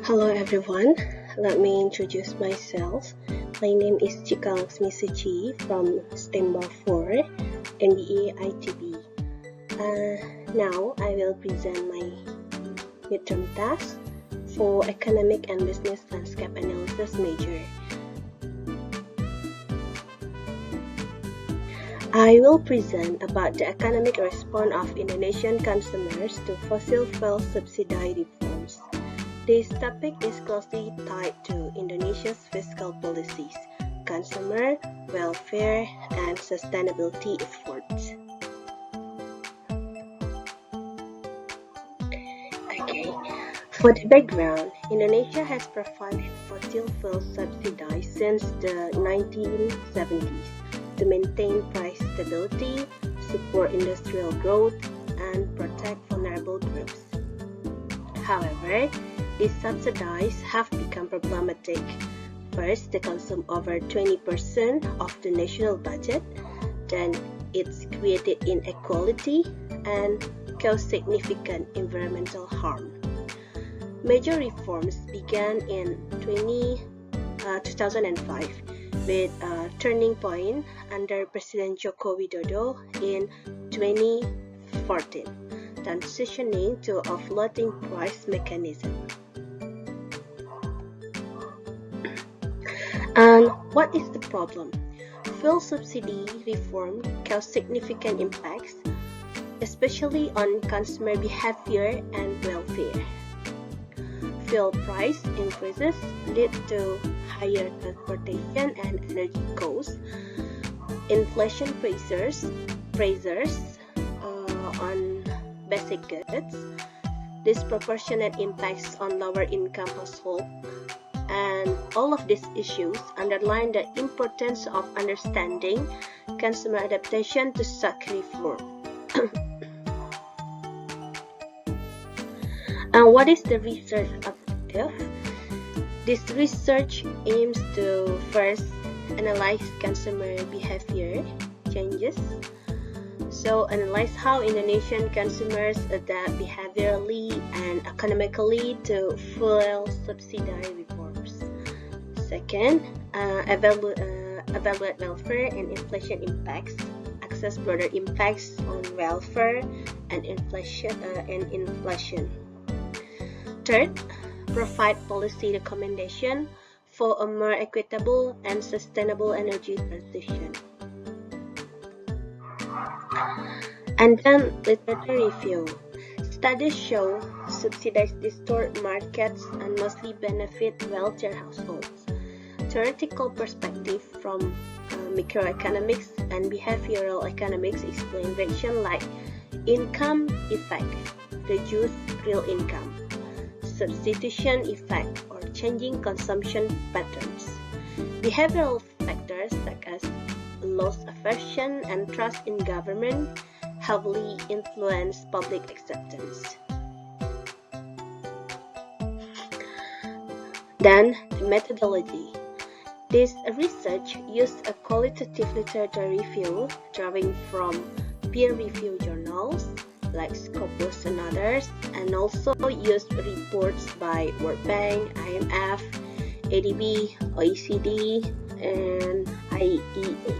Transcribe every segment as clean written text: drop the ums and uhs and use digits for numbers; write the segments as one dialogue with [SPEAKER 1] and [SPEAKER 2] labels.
[SPEAKER 1] Hello everyone, let me introduce myself. My name is Cikal Laksmi Suci from STEM 4, MBA ITB. Now I will present my midterm task for Economic and Business Landscape Analysis major. I will present about the economic response of Indonesian consumers to fossil fuel subsidy reforms. This topic is closely tied to Indonesia's fiscal policies, consumer welfare, and sustainability efforts. Okay, for the background, Indonesia has provided fossil fuel subsidies since the 1970s to maintain price stability, support industrial growth, and protect vulnerable groups. However, these subsidies have become problematic. First, they consume over 20% of the national budget, then it's created inequality and caused significant environmental harm. Major reforms began in 2005 with a turning point under President Joko Widodo in 2014, transitioning to a floating price mechanism. And what is the problem? Fuel subsidy reform caused significant impacts, especially on consumer behavior and welfare. Fuel price increases lead to higher transportation and energy costs, inflation pressures on basic goods, disproportionate impacts on lower income households, and all of these issues underline the importance of understanding consumer adaptation to such reform. And what is the research objective? This research aims to first analyze consumer behavior changes. So analyze how Indonesian consumers adapt behaviorally and economically to fuel subsidy reforms. Second, evaluate welfare and inflation impacts. Assess broader impacts on welfare and inflation. Third, provide policy recommendation for a more equitable and sustainable energy transition. And then literature review. Studies show subsidies distort markets and mostly benefit wealthier households. Theoretical perspective from microeconomics and behavioral economics explain reactions like income effect, reduce real income, substitution effect, or changing consumption patterns. Behavioral factors such as loss aversion and trust in government heavily influence public acceptance. Then, the methodology. This research used a qualitative literature review drawing from peer-reviewed journals like Scopus and others, and also used reports by World Bank, IMF, ADB, OECD, and IEA.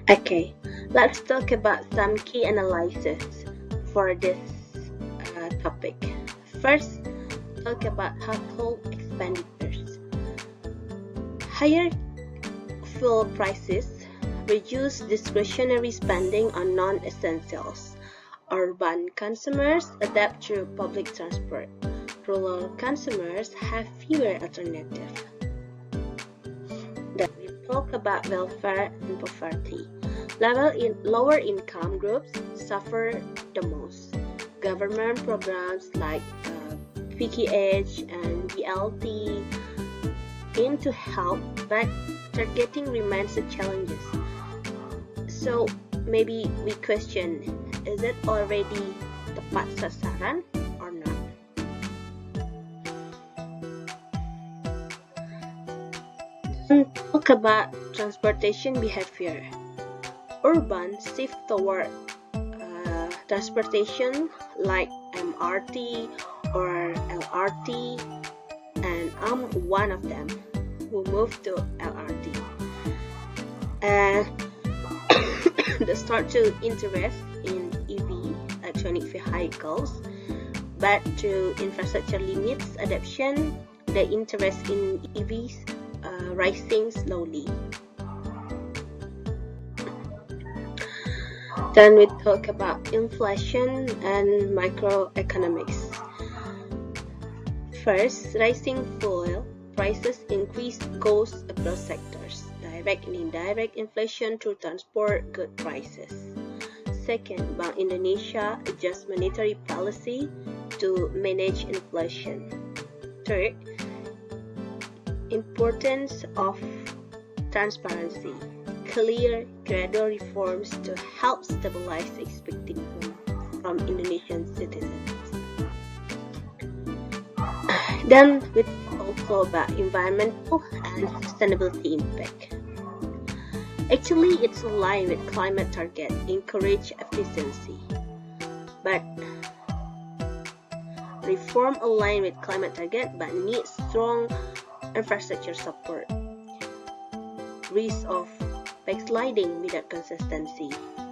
[SPEAKER 1] Okay, let's talk about some key analysis for this topic. First, talk about household expenditures. Higher fuel prices reduce discretionary spending on non-essentials. Urban consumers adapt through public transport. Rural consumers have fewer alternatives. Then we talk about welfare and poverty. Lower income groups suffer the most. Government programs like PKH and BLT aim to help, but targeting remains a challenge. So maybe we question, is it already tepat sasaran or not? Then talk about transportation behavior. Urban shift toward transportation like MRT or LRT, and I'm one of them who moved to LRT. And they start to interest in EV, electronic vehicles, but through infrastructure limits adoption, the interest in EVs rising slowly. Then we talk about inflation and microeconomics. First, rising fuel prices increase costs across sectors, direct and indirect inflation through transport good prices. Second, Bank Indonesia adjusts monetary policy to manage inflation. Third, importance of transparency. Clear, gradual reforms to help stabilize expectations from Indonesian citizens. Then we also about environmental and sustainability impact. Actually, it's aligned with climate target, encourage efficiency. But reform aligned with climate target but needs strong infrastructure support. Risk of backsliding without consistency,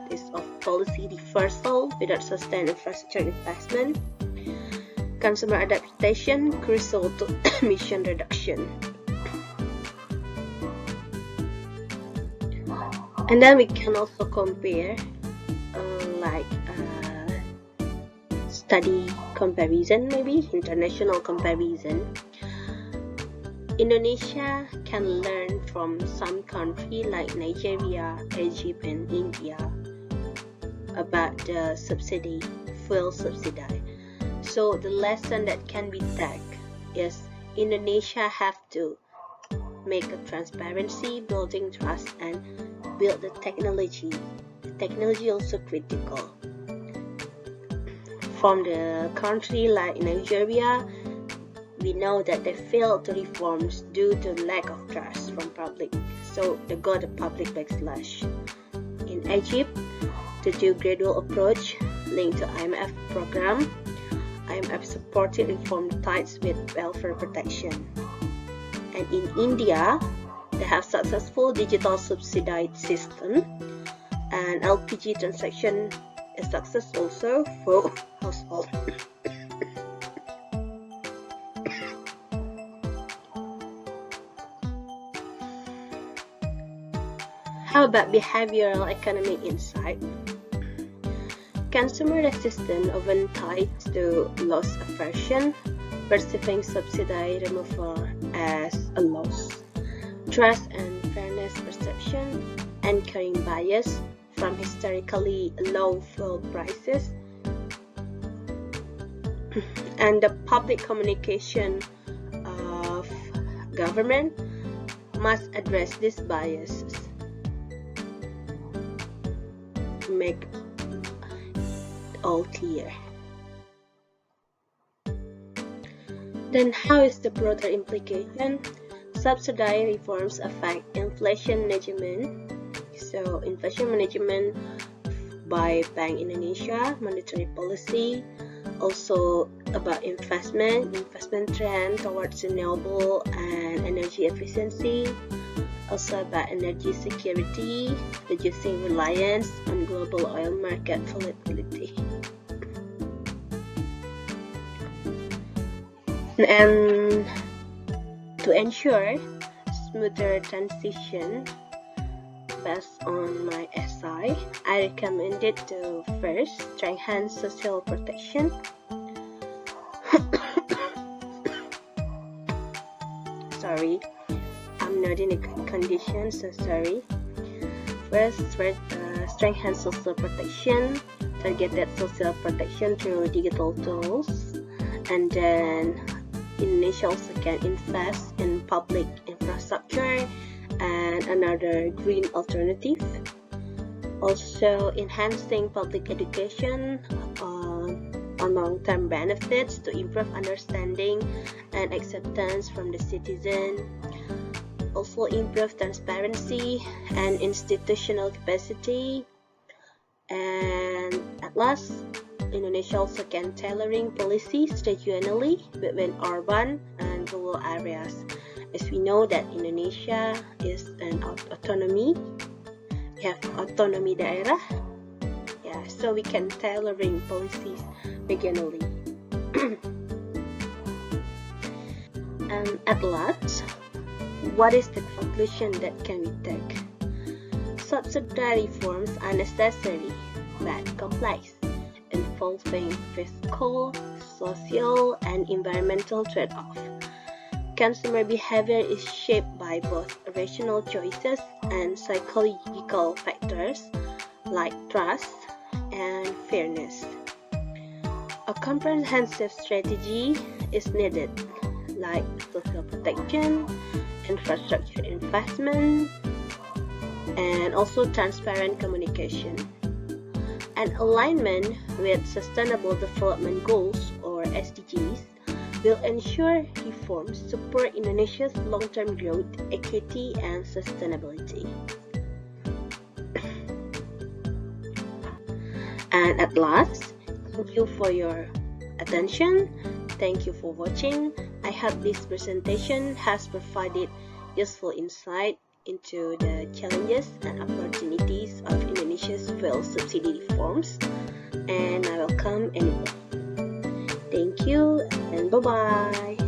[SPEAKER 1] risk of policy reversal without sustained infrastructure investment, consumer adaptation crucial to emission reduction. And then we can also compare study comparison, maybe international comparison. Indonesia can learn from some countries like Nigeria, Egypt, and India about the fuel subsidy. So the lesson that can be taken is Indonesia have to make a transparency, building trust, and build the technology. The technology also critical. From the country like Nigeria, we know that they failed to reforms due to lack of trust from public, so they got a public backslash. In Egypt, to do gradual approach linked to IMF program, IMF supported reform ties with welfare protection. And in India, they have successful digital subsidized system, and LPG transaction is success also for household. How about behavioral economic insight? Consumer resistance often tied to loss aversion, perceiving subsidy removal as a loss. Trust and fairness perception, anchoring bias from historically low fuel prices, and the public communication of government must address these biases to make all clear. Then how is the broader implication? Subsidy reforms affect inflation management. So inflation management by Bank Indonesia, monetary policy, also about investment trend towards renewable and energy efficiency, also about energy security, reducing reliance on global oil market volatility. And to ensure smoother transition, based on my essay, I recommended to first strengthen social protection. Sorry, I'm not in a good condition, so sorry. First, strengthen social protection, targeted social protection through digital tools, and then Indonesia also can invest in public infrastructure and another green alternative. Also enhancing public education on long-term benefits to improve understanding and acceptance from the citizen. Also improve transparency and institutional capacity. And at last, Indonesia also can tailoring policies regionally between urban and rural areas. As we know that Indonesia is an autonomy, we have autonomy daerah. Yeah, so we can tailoring policies regionally. And at last, what is the conclusion that can we take? Subsidiary reforms are necessary but complex, involving fiscal, social, and environmental trade-off. Consumer behavior is shaped by both rational choices and psychological factors like trust and fairness. A comprehensive strategy is needed, like social protection, infrastructure investment, and also transparent communication. An alignment with Sustainable Development Goals or SDGs will ensure reforms support Indonesia's long-term growth, equity, and sustainability. And at last, thank you for your attention. Thank you for watching. I hope this presentation has provided useful insight into the challenges and opportunities of Indonesia's fuel subsidy reforms, and I welcome anyone. Thank you and bye-bye.